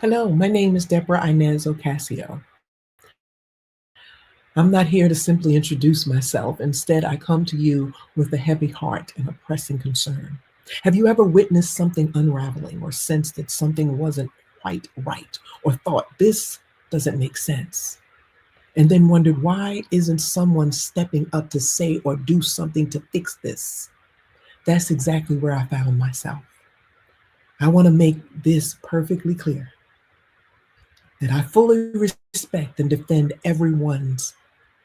Hello, my name is Deborah Inez Ocasio. I'm not here to simply introduce myself. Instead, I come to you with a heavy heart and a pressing concern. Have you ever witnessed something unraveling or sensed that something wasn't quite right or thought this doesn't make sense? And then wondered why isn't someone stepping up to say or do something to fix this? That's exactly where I found myself. I want to make this perfectly clear that I fully respect and defend everyone's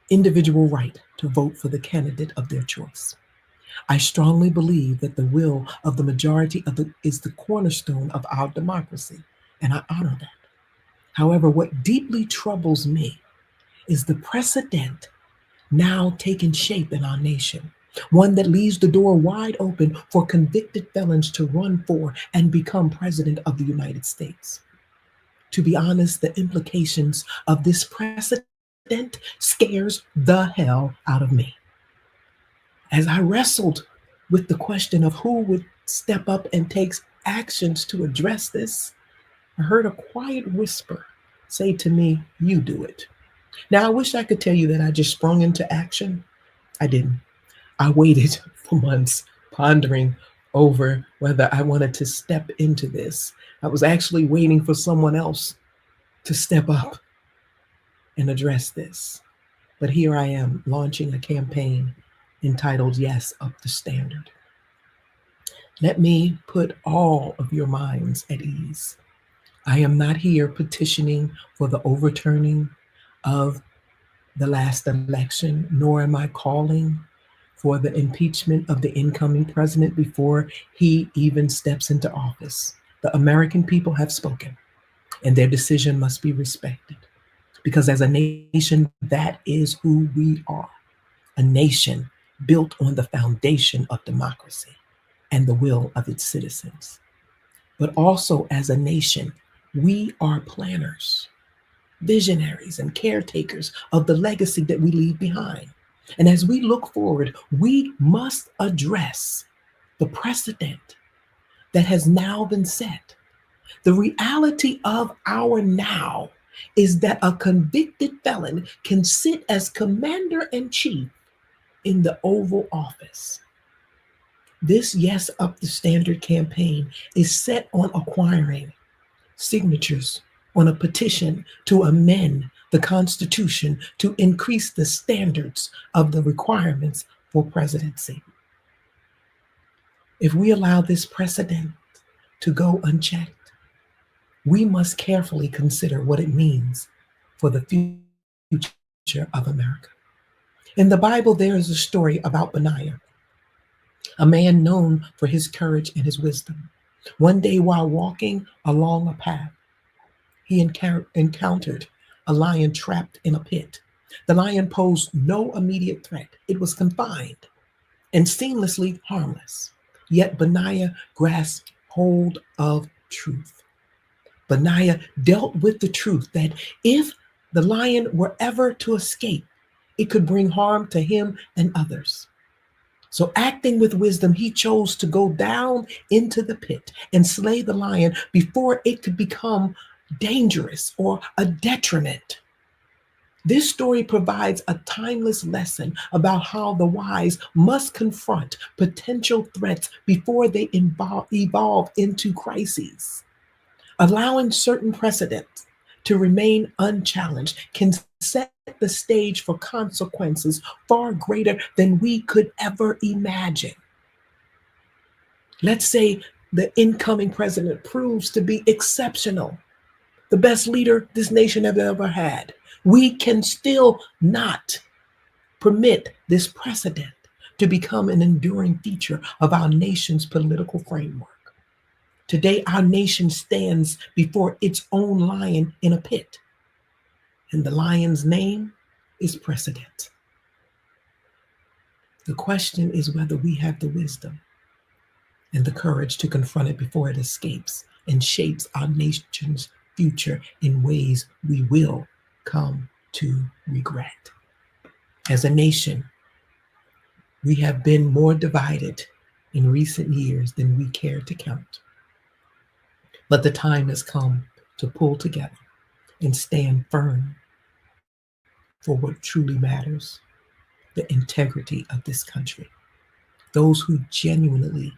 individual right to vote for the candidate of their choice. I strongly believe that the will of the majority is the cornerstone of our democracy, and I honor that. However, what deeply troubles me is the precedent now taking shape in our nation, one that leaves the door wide open for convicted felons to run for and become president of the United States. To be honest, the implications of this precedent scares the hell out of me. As I wrestled with the question of who would step up and take actions to address this, I heard a quiet whisper say to me, "You do it." Now, I wish I could tell you that I just sprung into action. I didn't. I waited for months, pondering over whether I wanted to step into this. I was actually waiting for someone else to step up and address this. But here I am launching a campaign entitled Yes, Up the Standard. Let me put all of your minds at ease. I am not here petitioning for the overturning of the last election, nor am I calling for the impeachment of the incoming president before he even steps into office. The American people have spoken, and their decision must be respected. Because as a nation, that is who we are, a nation built on the foundation of democracy and the will of its citizens. But also as a nation, we are planners, visionaries, and caretakers of the legacy that we leave behind. And as we look forward, we must address the precedent that has now been set. The reality of our now is that a convicted felon can sit as commander in chief in the Oval Office. This Yes Up the Standard campaign is set on acquiring signatures on a petition to amend the Constitution to increase the standards of the requirements for presidency. If we allow this precedent to go unchecked, we must carefully consider what it means for the future of America. In the Bible, there is a story about Benaiah, a man known for his courage and his wisdom. One day, while walking along a path, he encountered a lion trapped in a pit. The lion posed no immediate threat, it was confined and seamlessly harmless. Yet Benaiah grasped hold of truth. Benaiah dealt with the truth that if the lion were ever to escape, it could bring harm to him and others. So, acting with wisdom, he chose to go down into the pit and slay the lion before it could become dangerous or a detriment. This story provides a timeless lesson about how the wise must confront potential threats before they evolve into crises. Allowing certain precedents to remain unchallenged can set the stage for consequences far greater than we could ever imagine. Let's say the incoming president proves to be exceptional, the best leader this nation have ever had. We can still not permit this precedent to become an enduring feature of our nation's political framework. Today, our nation stands before its own lion in a pit, and the lion's name is precedent. The question is whether we have the wisdom and the courage to confront it before it escapes and shapes our nation's future in ways we will come to regret. As a nation, we have been more divided in recent years than we care to count. But the time has come to pull together and stand firm for what truly matters, the integrity of this country. Those who genuinely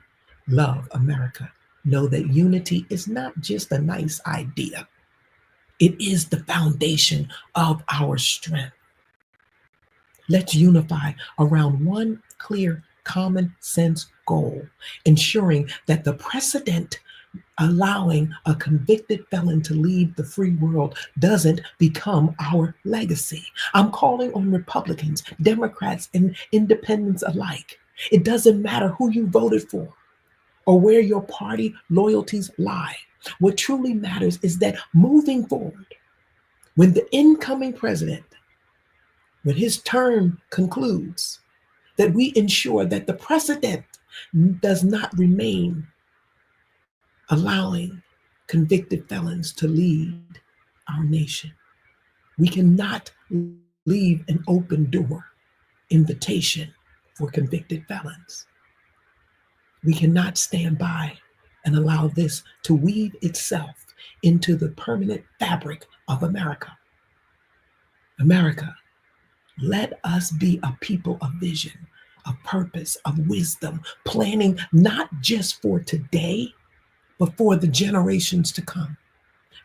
love America know that unity is not just a nice idea, it is the foundation of our strength. Let's unify around one clear, common sense goal, ensuring that the precedent allowing a convicted felon to leave the free world doesn't become our legacy. I'm calling on Republicans, Democrats, and independents alike. It doesn't matter who you voted for or where your party loyalties lie. What truly matters is that moving forward, when the incoming president, when his term concludes, that we ensure that the precedent does not remain allowing convicted felons to lead our nation. We cannot leave an open door invitation for convicted felons. We cannot stand by and allow this to weave itself into the permanent fabric of America. America, let us be a people of vision, of purpose, of wisdom, planning not just for today, but for the generations to come.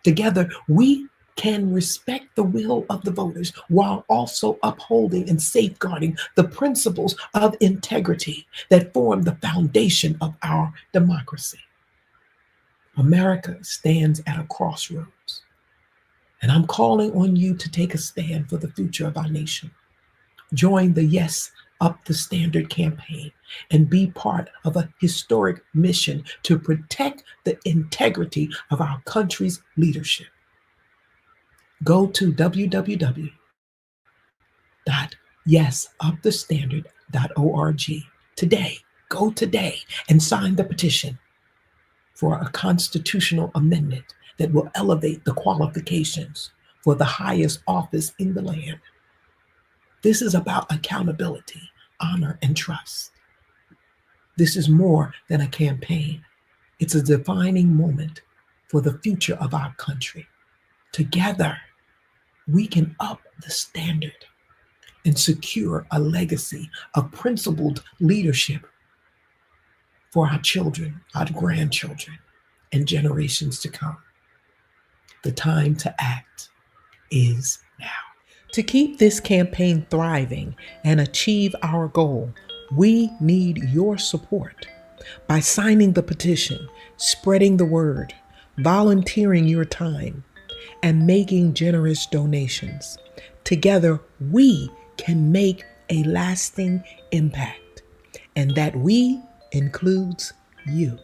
Together, we can respect the will of the voters while also upholding and safeguarding the principles of integrity that form the foundation of our democracy. America stands at a crossroads, and I'm calling on you to take a stand for the future of our nation. Join the Yes Up the Standard campaign and be part of a historic mission to protect the integrity of our country's leadership. Go to www.yesupthestandard.org today. Go today and sign the petition for a constitutional amendment that will elevate the qualifications for the highest office in the land. This is about accountability, honor, and trust. This is more than a campaign. It's a defining moment for the future of our country. Together, we can up the standard and secure a legacy of principled leadership for our children, our grandchildren, and generations to come. The time to act is now. To keep this campaign thriving and achieve our goal, we need your support by signing the petition, spreading the word, volunteering your time, and making generous donations. Together, we can make a lasting impact, and that we includes you.